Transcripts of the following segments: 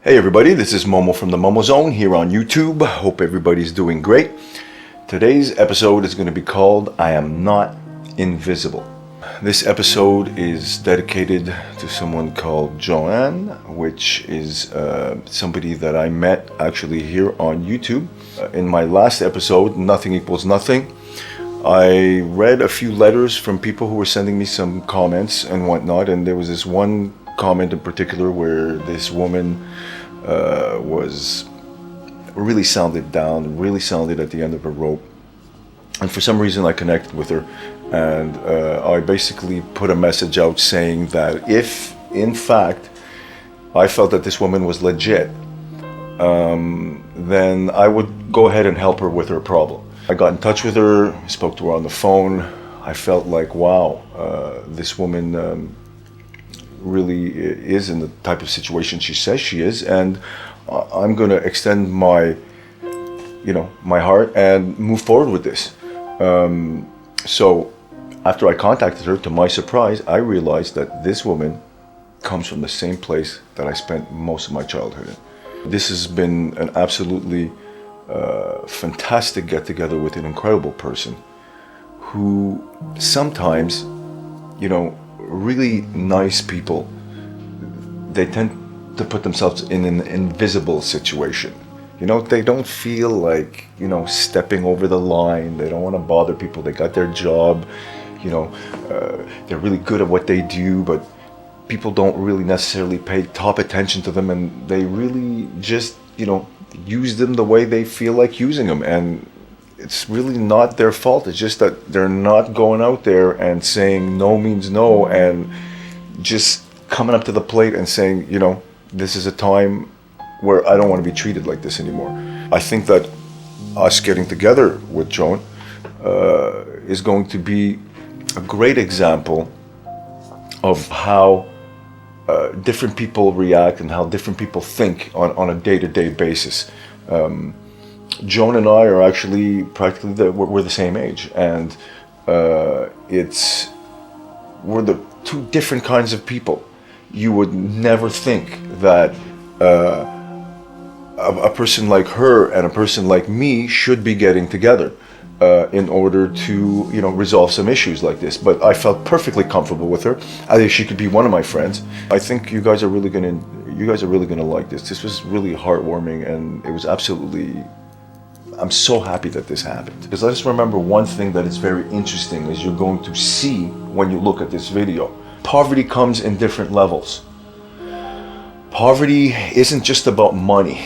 Hey everybody, this is Momo from the Momo Zone here on YouTube. Hope everybody's doing great. Today's episode is going to be called I Am Not Invisible. This episode is dedicated to someone called Joanne, which is somebody that I met actually here on YouTube. In my last episode, Nothing Equals Nothing, I read a few letters from people who were sending me some comments and whatnot, and there was this one comment in particular where this woman was really sounded down, really sounded at the end of a rope. And for some reason I connected with her, and I basically put a message out saying that if, in fact, I felt that this woman was legit, then I would go ahead and help her with her problem. I got in touch with her, spoke to her on the phone. I felt like, wow, this woman really is in the type of situation she says she is, and I'm going to extend my heart and move forward with this. So after I contacted her, to my surprise, I realized that this woman comes from the same place that I spent most of my childhood in. This has been an absolutely fantastic get-together with an incredible person who sometimes, really nice people, they tend to put themselves in an invisible situation. They don't feel like, stepping over the line. They don't want to bother people. They got their job, they're really good at what they do, but people don't really necessarily pay top attention to them, and they really just, use them the way they feel like using them. And it's really not their fault. It's just that they're not going out there and saying no means no, and just coming up to the plate and saying, this is a time where I don't want to be treated like this anymore. I think that us getting together with Joan is going to be a great example of how different people react and how different people think on a day-to-day basis. Joan and I are actually practically we're the same age, and we're the two different kinds of people. You would never think that a person like her and a person like me should be getting together in order to resolve some issues like this. But I felt perfectly comfortable with her. I think she could be one of my friends. I think you guys are really gonna like this. This was really heartwarming, and it was absolutely. I'm so happy that this happened, because I just remember one thing that is very interesting, as you're going to see when you look at this video. Poverty comes in different levels. Poverty isn't just about money.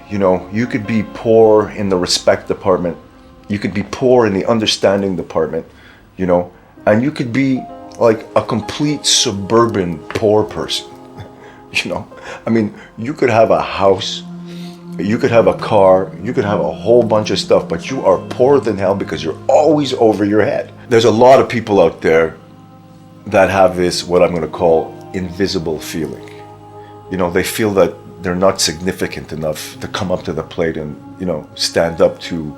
You could be poor in the respect department. You could be poor in the understanding department, and you could be like a complete suburban poor person. You could have a house, you could have a car, you could have a whole bunch of stuff, but you are poorer than hell because you're always over your head. There's a lot of people out there that have this, what I'm going to call, invisible feeling. They feel that they're not significant enough to come up to the plate and, stand up to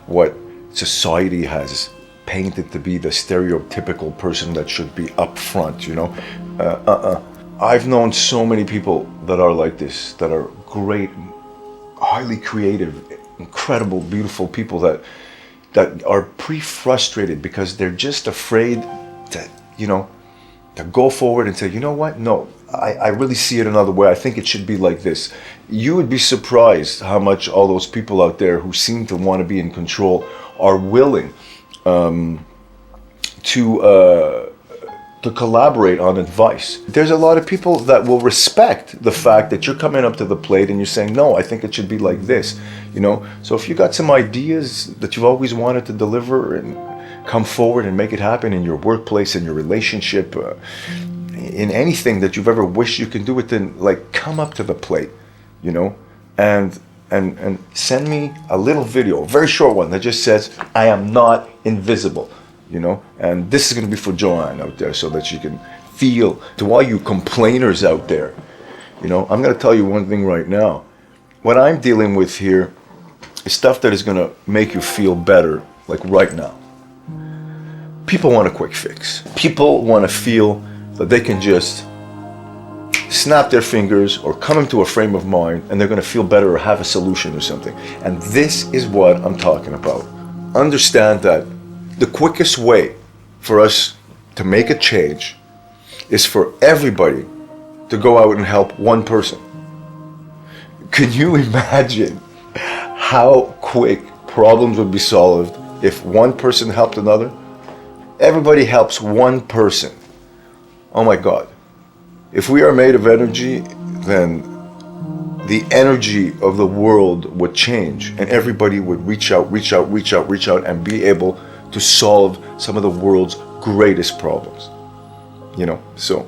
what society has painted to be the stereotypical person that should be up front, I've known so many people that are like this, that are great, highly creative, incredible, beautiful people that are pre-frustrated because they're just afraid to go forward and say, you know what? No, I really see it another way. I think it should be like this. You would be surprised how much all those people out there who seem to want to be in control are willing to collaborate on advice. There's a lot of people that will respect the fact that you're coming up to the plate and you're saying, no, I think it should be like this. So if you got some ideas that you've always wanted to deliver, and come forward and make it happen in your workplace, in your relationship, in anything that you've ever wished you can do it, then come up to the plate, and send me a little video, a very short one that just says, I am not invisible, and this is going to be for Joanne out there, so that she can feel. To all you complainers out there, I'm going to tell you one thing right now. What I'm dealing with here is stuff that is going to make you feel better, like right now. People want a quick fix. People want to feel that they can just snap their fingers or come into a frame of mind, and they're going to feel better or have a solution or something. And this is what I'm talking about. Understand that the quickest way for us to make a change is for everybody to go out and help one person. Can you imagine how quick problems would be solved if one person helped another? Everybody helps one person. Oh my God. If we are made of energy, then the energy of the world would change, and everybody would reach out, and be able to solve some of the world's greatest problems. You know, so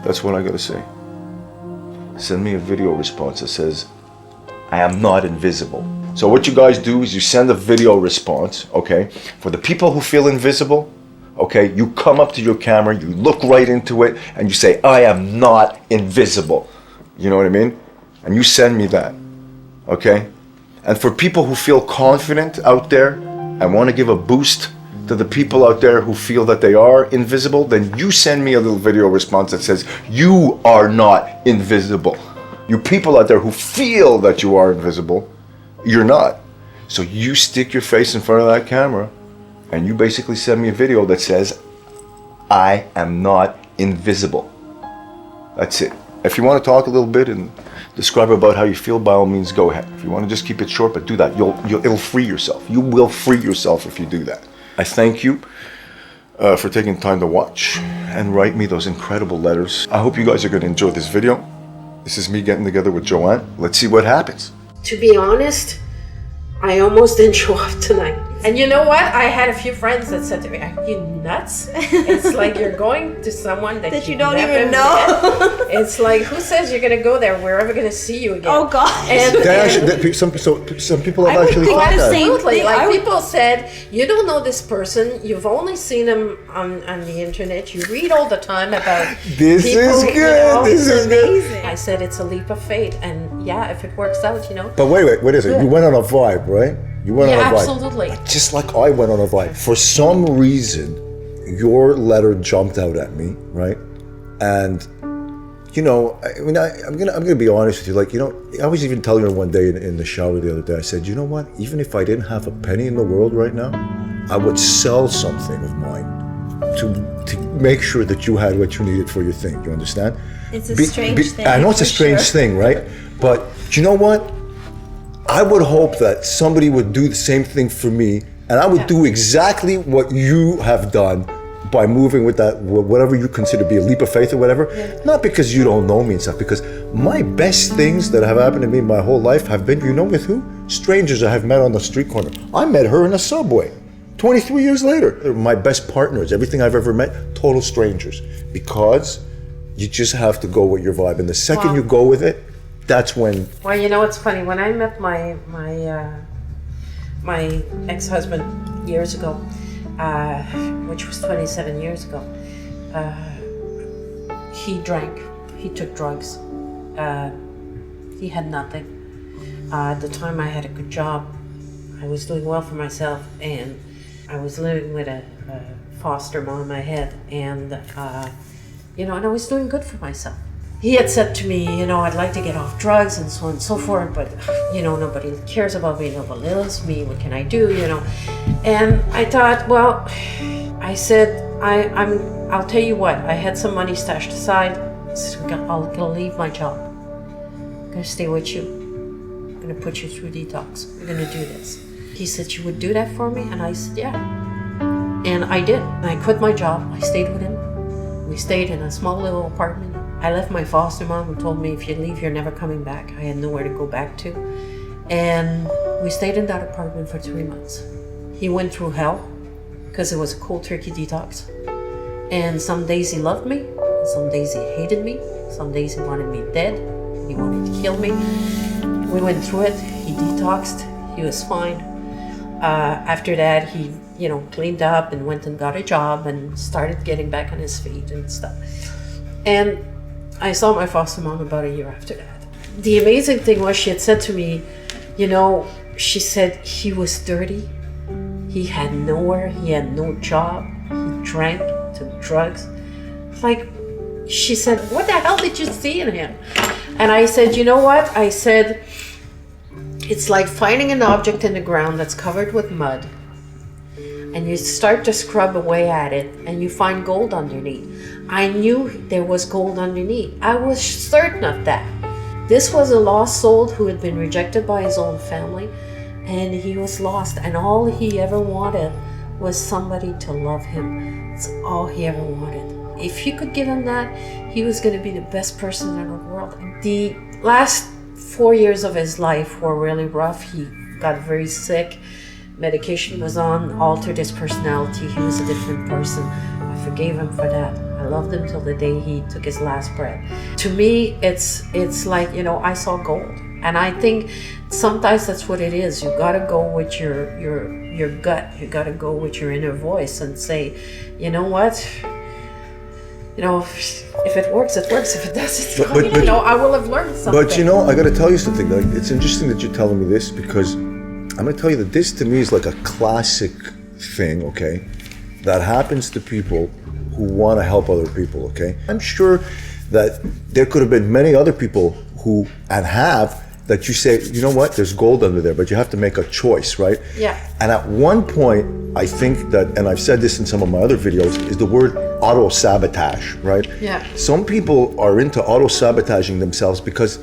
that's what I gotta say. Send me a video response that says, I am not invisible. So what you guys do is you send a video response, okay? For the people who feel invisible, okay, you come up to your camera, you look right into it, and you say, I am not invisible. You know what I mean? And you send me that, okay? And for people who feel confident out there and want to give a boost to the people out there who feel that they are invisible, then you send me a little video response that says, you are not invisible. You people out there who feel that you are invisible, you're not. So you stick your face in front of that camera and you basically send me a video that says, I am not invisible. That's it. If you want to talk a little bit and describe about how you feel, by all means, go ahead. If you want to just keep it short, but do that. It'll free yourself. You will free yourself if you do that. I thank you for taking time to watch and write me those incredible letters. I hope you guys are going to enjoy this video. This is me getting together with Joanne. Let's see what happens. To be honest, I almost didn't show up tonight. And you know what? I had a few friends that said to me, are you nuts? It's like you're going to someone that you don't even know. It's like, who says you're going to go there? We're ever going to see you again. Oh, God. Some people have actually thought that. Absolutely. Like people said, you don't know this person. You've only seen him on the internet. You read all the time about this people, is good. You know, this is amazing. I said it's a leap of fate. And yeah, if it works out, you know. But wait, what is it? You went on a vibe, right? You went on a vibe. Absolutely. Just like I went on a vibe. For some reason, your letter jumped out at me, right? And you know, I mean, I'm gonna be honest with you. Like, you know, I was even telling her one day in the shower the other day. I said, you know what? Even if I didn't have a penny in the world right now, I would sell something of mine to make sure that you had what you needed for your thing. You understand? It's a strange thing. I know it's a strange thing, right? But you know what? I would hope that somebody would do the same thing for me, and I would do exactly what you have done by moving with that, whatever you consider to be a leap of faith or whatever. Not because you don't know me and stuff, because my best things that have happened to me my whole life have been, you know with who? Strangers I have met on the street corner. I met her in a subway 23 years later. My best partners, everything I've ever met, total strangers. Because you just have to go with your vibe, and the second you go with it, that's when. Well, you know, it's funny. When I met my ex-husband years ago, which was 27 years ago, he drank. He took drugs. He had nothing. At the time, I had a good job. I was doing well for myself, and I was living with a foster mom I had, and you know, and I was doing good for myself. He had said to me, you know, I'd like to get off drugs and so on and so forth, but, you know, nobody cares about me, nobody loves me, what can I do, you know? And I thought, well, I said, I'll tell you what, I had some money stashed aside, so I'm gonna leave my job. I'm gonna stay with you. I'm gonna put you through detox. We're gonna do this. He said, you would do that for me? And I said, yeah. And I did. And I quit my job, I stayed with him. We stayed in a small little apartment. I left my foster mom, who told me, if you leave, you're never coming back. I had nowhere to go back to. And we stayed in that apartment for 3 months. He went through hell because it was a cold turkey detox. And some days he loved me, some days he hated me, some days he wanted me dead, he wanted to kill me. We went through it, he detoxed, he was fine. After that, he, you know, cleaned up and went and got a job and started getting back on his feet and stuff. And I saw my foster mom about a year after that. The amazing thing was, she had said to me, you know, she said he was dirty, he had nowhere, he had no job, he drank, took drugs. Like, she said, what the hell did you see in him? And I said, you know what? I said, it's like finding an object in the ground that's covered with mud, and you start to scrub away at it, and you find gold underneath. I knew there was gold underneath. I was certain of that. This was a lost soul who had been rejected by his own family, and he was lost, and all he ever wanted was somebody to love him. That's all he ever wanted. If you could give him that, he was going to be the best person in the world. The last 4 years of his life were really rough. He got very sick. Medication was on, altered his personality. He was a different person. I forgave him for that. I loved him till the day he took his last breath. To me, it's like, you know, I saw gold. And I think sometimes that's what it is. You gotta go with your gut. You gotta go with your inner voice and say, you know what? You know, if it works, it works. If it doesn't, you know, I will have learned something. But you know, I got to tell you something. Like, it's interesting that you're telling me this, because I'm going to tell you that this to me is like a classic thing, okay, that happens to people who want to help other people, okay? I'm sure that there could have been many other people who, and have, that you say, you know what, there's gold under there, but you have to make a choice, right? Yeah. And at one point, I think that, and I've said this in some of my other videos, is the word auto-sabotage, right? Yeah. Some people are into auto-sabotaging themselves because,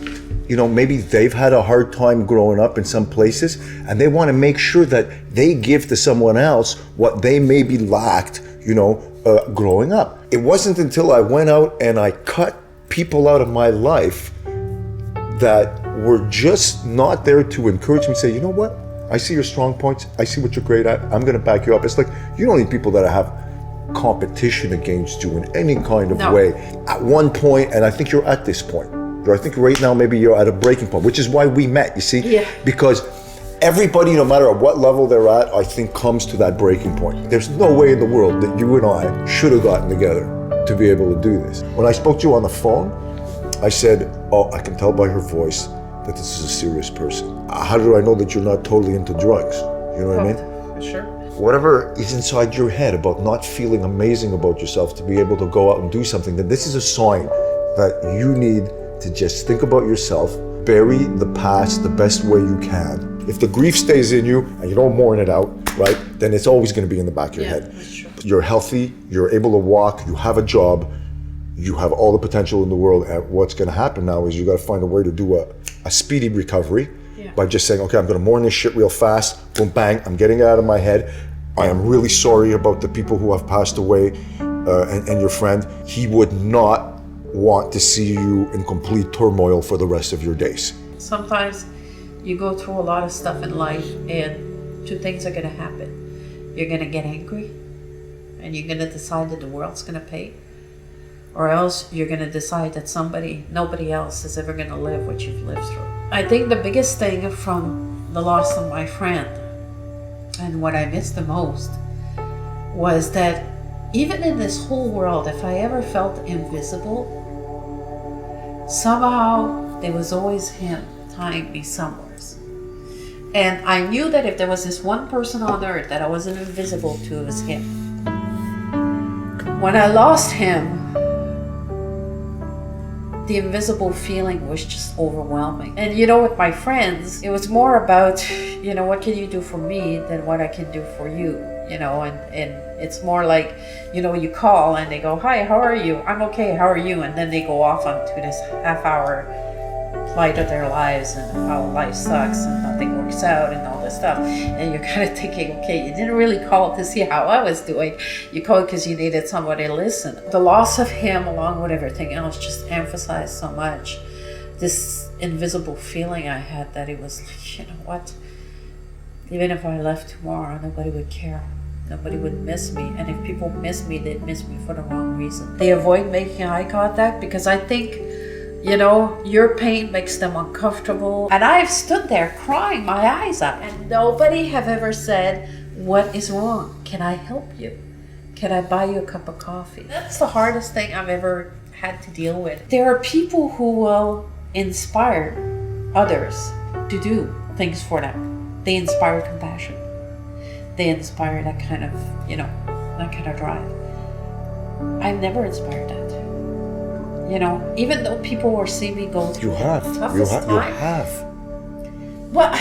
you know, maybe they've had a hard time growing up in some places, and they want to make sure that they give to someone else what they maybe lacked, you know, growing up. It wasn't until I went out and I cut people out of my life that were just not there to encourage me, say, you know what? I see your strong points. I see what you're great at. I'm going to back you up. It's like, you don't need people that have competition against you in any kind of way. At one point, and I think you're at this point, I think right now maybe you're at a breaking point, which is why we met, you see? Yeah. Because everybody, no matter at what level they're at, I think comes to that breaking point. There's no way in the world that you and I should have gotten together to be able to do this. When I spoke to you on the phone, I said, oh, I can tell by her voice that this is a serious person. How do I know that you're not totally into drugs? You know what I mean? Sure. Whatever is inside your head about not feeling amazing about yourself to be able to go out and do something, then this is a sign that you need to just think about yourself, bury the past the best way you can. If the grief stays in you and you don't mourn it out, right, then it's always going to be in the back of your head. That's true. You're healthy, you're able to walk, you have a job, you have all the potential in the world, and what's going to happen now is you got to find a way to do a speedy recovery by just saying, okay, I'm going to mourn this shit real fast, boom, bang, I'm getting it out of my head. I am really sorry about the people who have passed away, and your friend. He would not want to see you in complete turmoil for the rest of your days. Sometimes you go through a lot of stuff in life, and two things are going to happen. You're going to get angry, and you're going to decide that the world's going to pay, or else you're going to decide that nobody else is ever going to live what you've lived through. I think the biggest thing from the loss of my friend, and what I missed the most, was that even in this whole world, if I ever felt invisible, somehow there was always him tying me somewhere. And I knew that if there was this one person on earth that I wasn't invisible to, it was him. When I lost him, the invisible feeling was just overwhelming. And you know, with my friends, it was more about, you know, what can you do for me than what I can do for you, you know, and it's more like, you know, you call and they go, hi, how are you? I'm okay, how are you? And then they go off onto this half-hour flight of their lives and how life sucks and nothing works out and all this stuff. And you're kind of thinking, okay, you didn't really call to see how I was doing. You called because you needed somebody to listen. The loss of him, along with everything else, just emphasized so much this invisible feeling I had, that it was like, you know what? Even if I left tomorrow, nobody would care. Nobody would miss me. And if people miss me, they'd miss me for the wrong reason. They avoid making eye contact because I think, you know, your pain makes them uncomfortable. And I've stood there crying my eyes out, and nobody have ever said, what is wrong? Can I help you? Can I buy you a cup of coffee? That's the hardest thing I've ever had to deal with. There are people who will inspire others to do things for them. They inspire compassion. They inspire that kind of, you know, that kind of drive. I've never inspired that. You know, even though people were seeing me go through You have. the toughest You time. have. Well,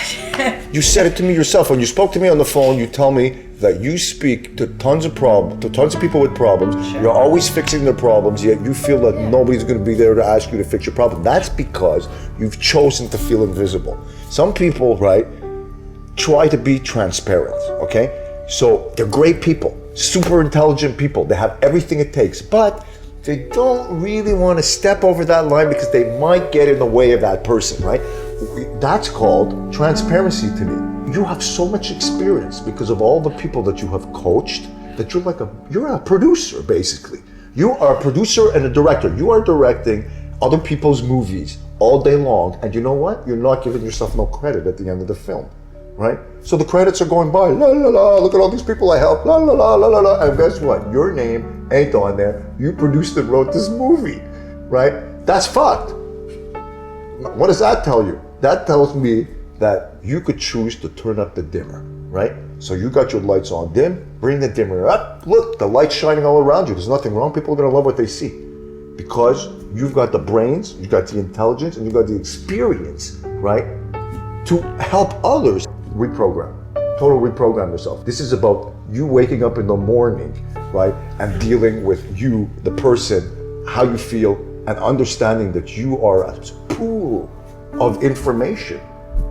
You said it to me yourself. When you spoke to me on the phone, you tell me that you speak to tons of people with problems. Sure. You're always fixing their problems, yet you feel that nobody's going to be there to ask you to fix your problem. That's because you've chosen to feel invisible. Some people, right, try to be transparent, okay? So they're great people, super intelligent people. They have everything it takes, but they don't really want to step over that line because they might get in the way of that person, right? That's called transparency to me. You have so much experience because of all the people that you have coached that you're a producer, basically. You are a producer and a director. You are directing other people's movies all day long, and you know what? You're not giving yourself no credit at the end of the film, right? So the credits are going by, la la la, look at all these people I helped, la la la la la la, and guess what? Your name ain't on there. You produced and wrote this movie, right? That's fucked. What does that tell you? That tells me that you could choose to turn up the dimmer, right? So you got your lights on dim, bring the dimmer up. Look, the light's shining all around you. There's nothing wrong. People are gonna love what they see because you've got the brains, you've got the intelligence, and you've got the experience, right? To help others reprogram, total reprogram yourself. This is about you waking up in the morning, right? And dealing with you, the person, how you feel, and understanding that you are a pool of information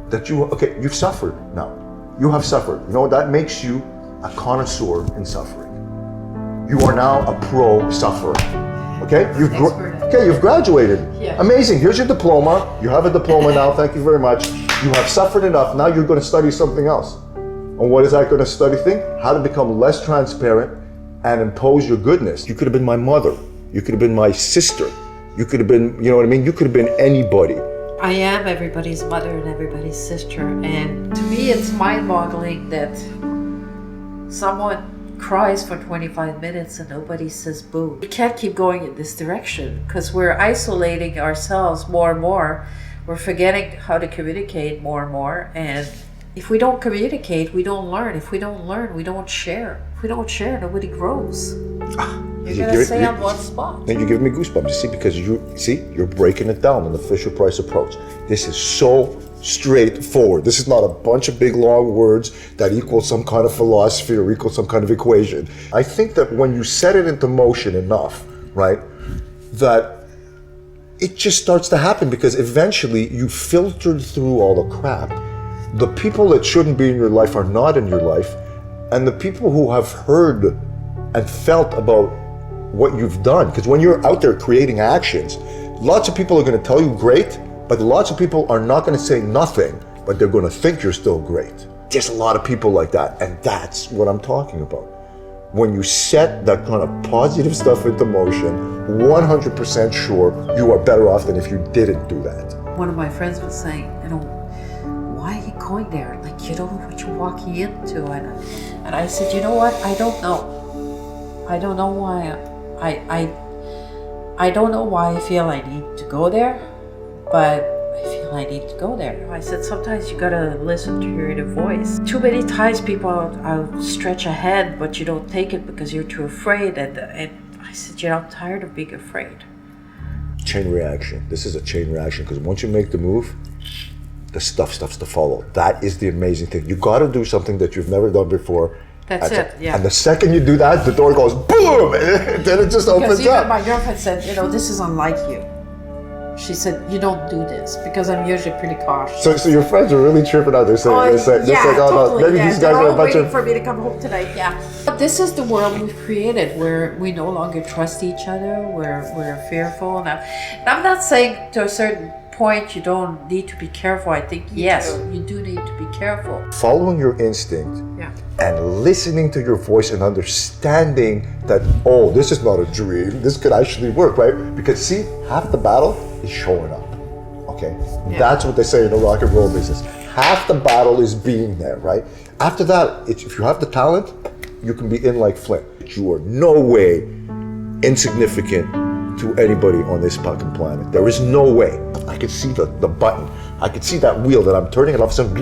that you've suffered now. You have suffered. You know, that makes you a connoisseur in suffering. You are now a pro sufferer. Okay? You've graduated. Yeah. Amazing. Here's your diploma. You have a diploma now. Thank you very much. You have suffered enough. Now you're going to study something else. And what is that going to study thing? How to become less transparent and impose your goodness. You could have been my mother. You could have been my sister. You could have been, you know what I mean? You could have been anybody. I am everybody's mother and everybody's sister, and to me it's mind-boggling that someone cries for 25 minutes and nobody says boo. We can't keep going in this direction because we're isolating ourselves more and more. We're forgetting how to communicate more and more, and if we don't communicate, we don't learn. If we don't learn, we don't share. If we don't share, nobody grows. You're gonna stay on one spot. And you give me goosebumps, you see, because you're breaking it down in the Fisher-Price approach. This is so straightforward. This is not a bunch of big long words that equal some kind of philosophy or equal some kind of equation. I think that when you set it into motion enough, right, that it just starts to happen because eventually you filtered through all the crap. The people that shouldn't be in your life are not in your life, and the people who have heard and felt about what you've done, because when you're out there creating actions, lots of people are going to tell you great, but lots of people are not going to say nothing, but they're going to think you're still great. There's a lot of people like that, and that's what I'm talking about. When you set that kind of positive stuff into motion, 100% sure you are better off than if you didn't do that. One of my friends was saying, you know, why are you going there? Like, you don't know what you're walking into. And I said, you know what? I don't know. I don't know why. I don't know why I feel I need to go there, but I feel I need to go there. I said, sometimes you gotta listen to your inner voice. Too many times people outstretch a hand, but you don't take it because you're too afraid. And I said, you know, I'm tired of being afraid. Chain reaction. This is a chain reaction because once you make the move, the stuff starts to follow. That is the amazing thing. You got to do something that you've never done before. That's it, yeah. And the second you do that, the door goes boom, and then it just opens because even up. my girlfriend said, you know, this is unlike you. She said, you don't do this because I'm usually pretty cautious. So your friends are really tripping out. They're saying, totally, maybe these guys they're are a all bunch waiting of... for me to come home tonight, yeah. But this is the world we've created where we no longer trust each other, we're fearful. Now, I'm not saying to a certain point you don't need to be careful. I think, yes, you do need to be careful. Following your instinct and listening to your voice and understanding that, oh, this is not a dream, this could actually work, right? Because see, half the battle is showing up, okay? That's what they say in the rock and roll business. Half the battle is being there, right? After that, if you have the talent, you can be in like Flint. You are no way insignificant to anybody on this fucking planet. There is no way. I can see the button. I can see that wheel that I'm turning, and all of a sudden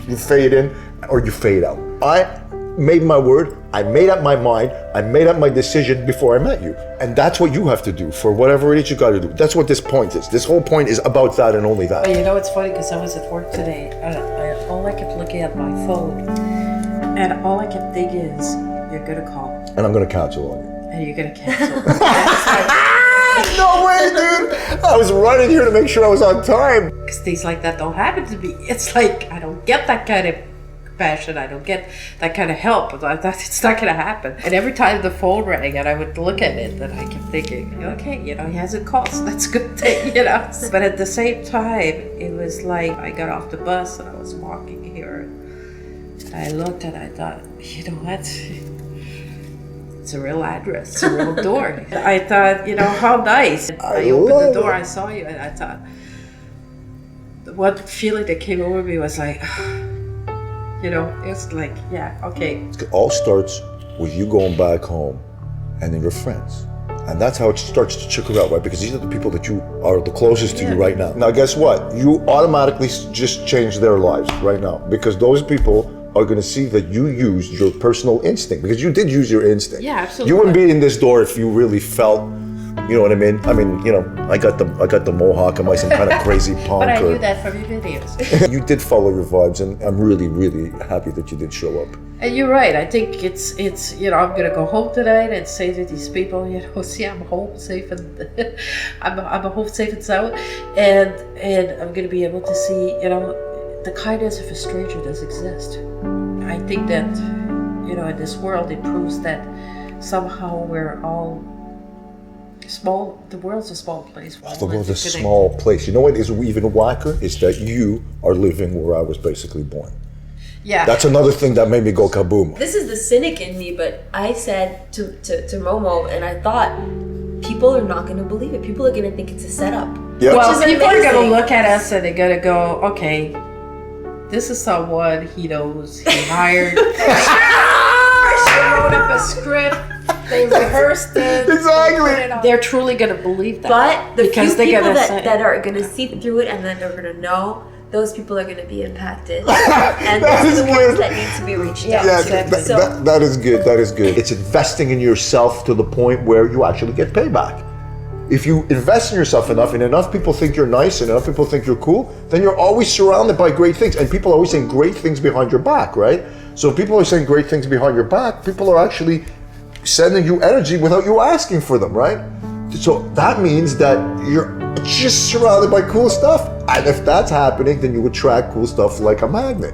you fade in or you fade out. I made my word, I made up my mind, I made up my decision before I met you. And that's what you have to do for whatever it is you got to do. That's what this point is. This whole point is about that and only that. But you know, it's funny because I was at work today. All I kept looking at my phone, and all I kept thinking is, you're gonna call, And I'm going to cancel on you. and you're gonna cancel. No way, dude! I was running here to make sure I was on time. Because things like that don't happen to me. It's like I don't get that kind of compassion. I don't get that kind of help. It's not gonna happen. And every time the phone rang and I would look at it, and I kept thinking, okay, you know, he hasn't called, so that's a good thing, you know. But at the same time, it was like I got off the bus and I was walking here, and I looked and I thought, you know what? It's a real address, it's a real door. I thought, you know, how nice. I opened the door, I saw you, and I thought, one feeling that came over me was like, you know, it's like, yeah, okay. It all starts with you going back home and then your friends. And that's how it starts to trickle out, right? Because these are the people that you are the closest to you right now. Now, guess what? You automatically just change their lives right now, because those people are going to see that you used your personal instinct, because you did use your instinct. Yeah, absolutely. You wouldn't be in this door if you really felt, you know what I mean? I mean, you know, I got the mohawk. Am I some kind of crazy punk? But I or- knew that from your videos. You did follow your vibes, and I'm really, really happy that you did show up. And you're right. I think it's you know, I'm gonna go home tonight and say to these people, you know, see, I'm home safe and I'm home safe and sound, and I'm gonna be able to see, you know, the kindness of a stranger does exist. I think that, you know, in this world it proves that somehow we're all small. The world's a small place. The world's a small place. You know what is even whacker? Is that you are living where I was basically born. Yeah. That's another thing that made me go kaboom. This is the cynic in me, but I said to Momo, and I thought, people are not going to believe it. People are going to think it's a setup. Yeah. Well, Which is people are amazing. going to look at us and they're going to go, okay, this is someone he knows, he hired. She wrote up a script, they rehearsed it. Exactly. They're truly going to believe that. But the because few they're people gonna say- that are going to see through it and then they're going to know, those people are going to be impacted. And those are the ones that need to be reached out Yeah, to. exactly. So, that is good. That is good. It's investing in yourself to the point where you actually get payback. If you invest in yourself enough and enough people think you're nice and enough people think you're cool, then you're always surrounded by great things. And people are always saying great things behind your back, right? So if people are saying great things behind your back, people are actually sending you energy without you asking for them, right? So that means that you're just surrounded by cool stuff. And if that's happening, then you attract cool stuff like a magnet.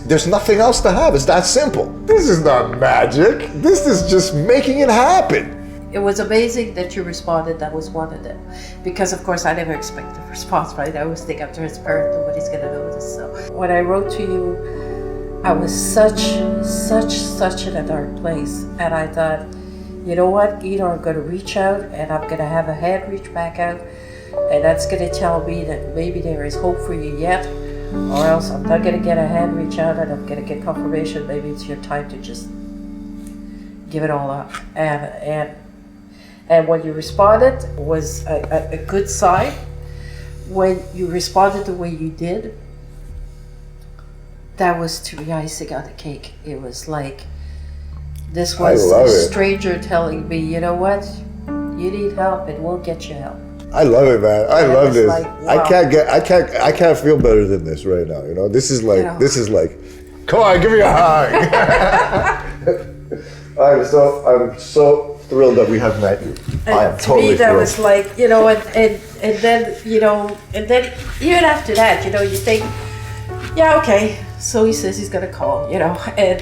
There's nothing else to have. It's that simple. This is not magic. This is just making it happen. It was amazing that you responded. That was one of them. Because, of course, I never expect a response, right? I always think I'm transparent, nobody's going to notice. So when I wrote to you, I was such in a dark place. And I thought, you know what? Either I'm going to reach out and I'm going to have a hand reach back out. And that's going to tell me that maybe there is hope for you yet. Or else I'm not going to get a hand reach out and I'm going to get confirmation. Maybe it's your time to just give it all up. And when you responded was a good sign. When you responded the way you did, that was to be icing on the cake. It was like, this was a stranger telling me, you know what, you need help and we'll get you help. I love it, man. I And love it's this. like, I wow. can't feel better than this right now. You know, this is like, come on, give me a hug. I'm so thrilled that we have met you. I am To totally me, that thrilled. was like, you know, and then, you know, and then even after that, you know, you think, yeah, okay, so he says he's gonna call, you know, and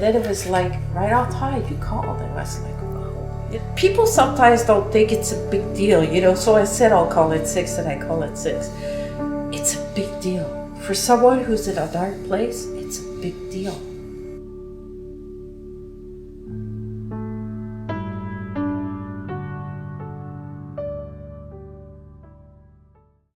then it was like right on time you called, and I was like, wow. People sometimes don't think it's a big deal, you know, so I said I'll call at 6 and I call at 6. It's a big deal. For someone who's in a dark place, it's a big deal.